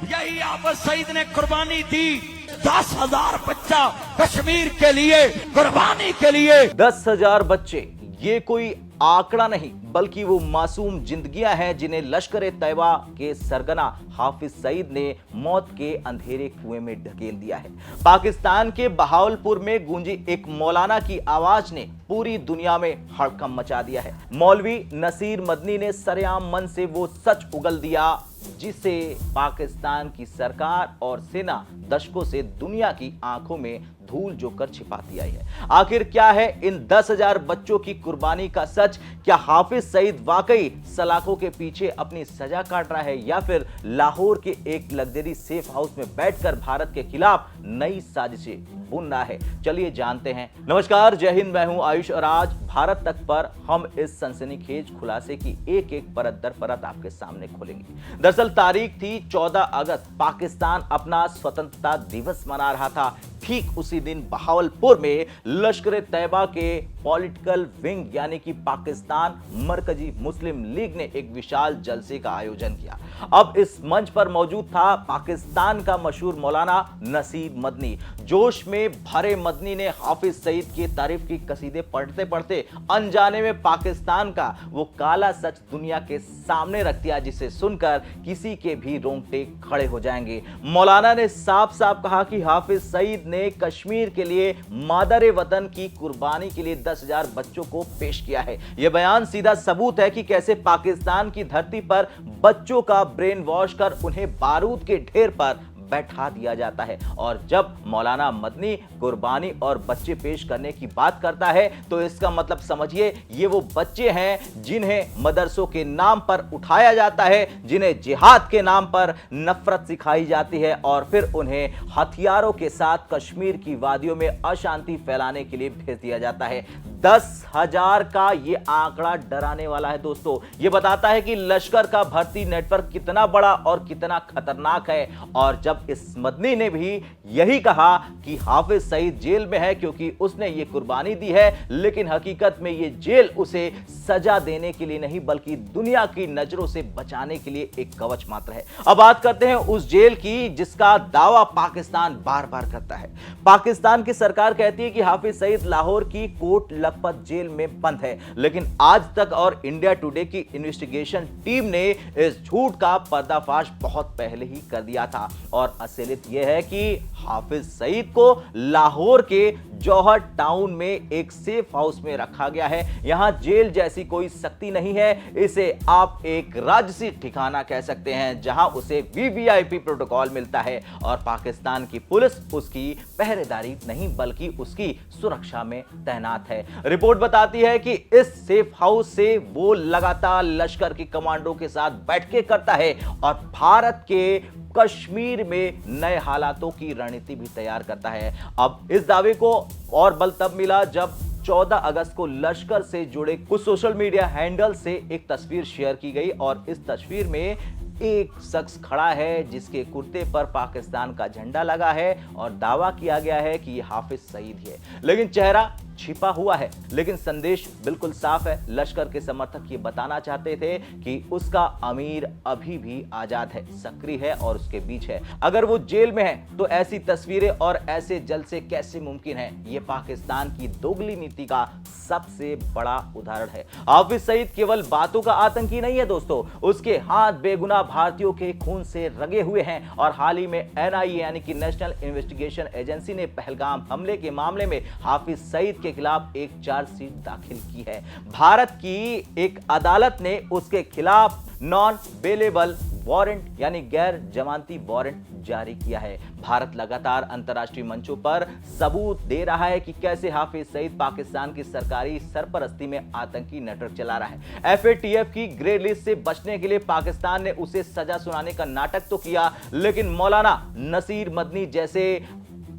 यही हाफिज सईद ने कुर्बानी दी। 10,000 बच्चा कश्मीर के लिए, कुर्बानी के लिए। 10,000 बच्चे, ये कोई आंकड़ा नहीं बल्कि वो मासूम जिंदगियां हैं जिन्हें लश्कर ए तैयबा के सरगना हाफिज सईद ने मौत के अंधेरे कुएं में ढकेल दिया है। पाकिस्तान के बहावलपुर में गूंजी एक मौलाना की आवाज ने पूरी दुनिया में हड़कंप मचा दिया है। मौलवी नसीर मदनी ने सरेआम मन से वो सच उगल दिया जिसे पाकिस्तान की सरकार और सेना दशकों से दुनिया की आंखों में धूल जोकर छिपाती आई है। आखिर क्या है इन 10,000 बच्चों की कुर्बानी का सच? क्या हाफिज सईद वाकई सलाखों के पीछे अपनी सजा काट रहा है या फिर लाहौर के एक लग्जरी सेफ हाउस में बैठकर भारत के खिलाफ नई साजिशें बुन रहा है? चलिए जानते हैं। नमस्कार, जय हिंद, मैं हूं आयुष और आज भारत तक पर हम इस सनसनीखेज खुलासे की एक एक परत दर परत आपके सामने खोलेंगे। दरअसल तारीख थी 14 अगस्त, पाकिस्तान अपना स्वतंत्रता दिवस मना रहा था। ठीक उसी दिन बहावलपुर में लश्कर ए तैयबा के पॉलिटिकल विंग यानी कि पाकिस्तान मरकजी मुस्लिम लीग ने एक विशाल जलसे का आयोजन किया। अब इस मंच पर मौजूद था पाकिस्तान का मशहूर मौलाना नसीर मदनी। जोश में भरे मदनी ने हाफिज सईद की तारीफ की कसीदे पढ़ते पढ़ते अनजाने में पाकिस्तान का वो काला सच दुनिया के सामने रख दिया जिसे सुनकर किसी के भी रोंगटे खड़े हो जाएंगे। मौलाना ने साफ साफ कहा कि हाफिज सईद ने कश्मीर के लिए मादर वतन की कुर्बानी के लिए 10,000 बच्चों को पेश किया है। यह बयान सीधा सबूत है कि कैसे पाकिस्तान की धरती पर बच्चों का ब्रेन वॉश कर उन्हें बारूद के ढेर पर बैठा दिया जाता है। और जब मौलाना मदनी कुर्बानी और बच्चे पेश करने की बात करता है तो इसका मतलब समझिए ये वो बच्चे हैं जिन्हें मदरसों के नाम पर उठाया जाता है, जिन्हें जिहाद के नाम पर नफरत सिखाई जाती है और फिर उन्हें हथियारों के साथ कश्मीर की वादियों में अशांति फैलाने के लिए भेज दिया जाता है। 10,000 का ये आंकड़ा डराने वाला है दोस्तों। ये बताता है कि लश्कर का भर्ती नेटवर्क कितना बड़ा और कितना खतरनाक है। और जब इस मदनी ने भी यही कहा कि हाफिज सईद जेल में है क्योंकि उसने ये कुर्बानी दी है, लेकिन हकीकत में ये जेल उसे सजा देने के लिए नहीं बल्कि दुनिया की नजरों से बचाने के लिए एक कवच मात्र है। अब बात करते हैं उस जेल की जिसका दावा पाकिस्तान बार बार करता है। पाकिस्तान की सरकार कहती है कि हाफिज सईद लाहौर की कोट लखपत जेल में बंद है, लेकिन आज तक और इंडिया टुडे की इन्वेस्टिगेशन टीम ने इस झूठ का पर्दाफाश बहुत पहले ही कर दिया था। और असलियत यह है कि हाफिज सईद को लाहौर के जौहर टाउन में एक सेफ हाउस में रखा गया है। यहां जेल जैसी कोई सख्ती नहीं है, इसे आप एक राजसी ठिकाना कह सकते हैं जहां उसे वीवीआईपी प्रोटोकॉल मिलता है और पाकिस्तान की पुलिस उसकी पहरेदारी नहीं बल्कि उसकी सुरक्षा में तैनात है। रिपोर्ट बताती है कि इस सेफ हाउस से वो लगातार लश्कर के कमांडो के साथ बैठकें करता है और भारत के कश्मीर में नए हालातों की रणनीति भी तैयार करता है। अब इस दावे को और बल तब मिला जब 14 अगस्त को लश्कर से जुड़े कुछ सोशल मीडिया हैंडल से एक तस्वीर शेयर की गई और इस तस्वीर में एक शख्स खड़ा है जिसके कुर्ते पर पाकिस्तान का झंडा लगा है और दावा किया गया है कि यह हाफिज सईद है, लेकिन चेहरा छिपा हुआ है। लेकिन संदेश बिल्कुल साफ है। लश्कर के समर्थक ये बताना चाहते थे कि उसका अमीर अभी भी आजाद है, सक्रिय है और उसके बीच है। अगर वो जेल में है तो ऐसी तस्वीरें और ऐसे जलसे कैसे मुमकिन है? ये पाकिस्तान की दोगली नीति का सबसे बड़ा उदाहरण है। हाफिज सईद केवल बातों का आतंकी नहीं है दोस्तों, उसके हाथ बेगुनाह भारतीयों के खून से रंगे हुए हैं। और हाल ही में एनआईए यानी कि नेशनल इन्वेस्टिगेशन एजेंसी ने पहलगाम हमले के मामले में हाफिज सईद के खिलाफ एक चार्जशीट दाखिल की है। भारत की एक अदालत ने उसके खिलाफ नॉन बेलेबल वारंट यानी गैर जमानती वारंट जारी किया है। भारत लगातार अंतर्राष्ट्रीय मंचों पर सबूत दे रहा है कि कैसे हाफिज सईद पाकिस्तान की सरकारी सरपरस्ती में आतंकी नेटवर्क चला रहा है। एफएटीएफ की ग्रे लिस्ट से बचने के लिए पाकिस्तान ने उसे सजा सुनाने का नाटक तो किया, लेकिन मौलाना नसीर मदनी जैसे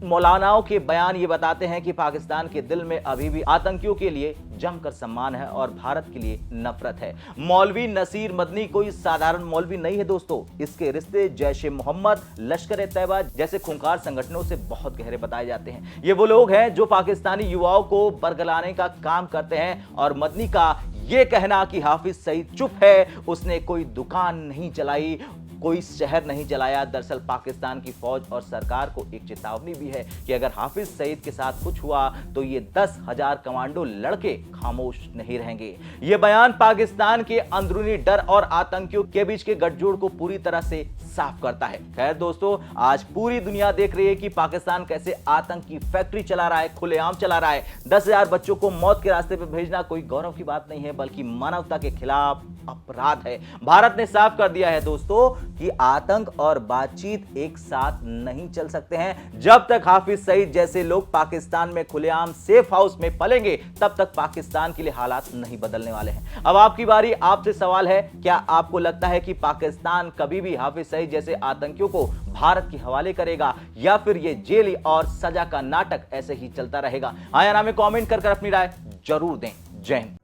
मौलानाओं के बयान ये बताते हैं कि पाकिस्तान के दिल में अभी भी आतंकियों के लिए जमकर सम्मान है और भारत के लिए नफरत है। मौलवी नसीर मदनी कोई साधारण मौलवी नहीं है दोस्तों, इसके रिश्ते जैश ए मोहम्मद, लश्कर ए तैयबा जैसे खूंखार संगठनों से बहुत गहरे बताए जाते हैं। ये वो लोग हैं जो पाकिस्तानी युवाओं को बरगलाने का काम करते हैं। और मदनी का ये कहना कि हाफिज सईद चुप है, उसने कोई दुकान नहीं चलाई, कोई शहर नहीं जलाया। दरअसल पाकिस्तान की फौज और सरकार को एक चेतावनी भी है कि अगर हाफिज सईद के साथ कुछ हुआ तो ये 10,000 कमांडो लड़के खामोश नहीं रहेंगे। यह बयान पाकिस्तान के अंदरूनी डर और आतंकियों के बीच के गठजोड़ को पूरी तरह से साफ करता है। खैर दोस्तों, आज पूरी दुनिया देख रही है कि पाकिस्तान कैसे आतंक की फैक्ट्री चला रहा है, खुलेआम चला रहा है। 10,000 बच्चों को मौत के रास्ते पर भेजना कोई गौरव की बात नहीं है, बल्कि मानवता के खिलाफ अपराध है। भारत ने साफ कर दिया है दोस्तों कि आतंक और बातचीत एक साथ नहीं चल सकते हैं। जब तक हाफिज सईद जैसे लोग पाकिस्तान में खुलेआम सेफ हाउस में पलेंगे, तब तक पाकिस्तान के लिए हालात नहीं बदलने वाले हैं। अब आपकी बारी, आपसे सवाल है, क्या आपको लगता है कि पाकिस्तान कभी भी हाफिज सईद जैसे आतंकियों को भारत के हवाले करेगा, या फिर यह जेल और सजा का नाटक ऐसे ही चलता रहेगा? आया नाम में कमेंट कर अपनी राय जरूर दें। जय हिंद।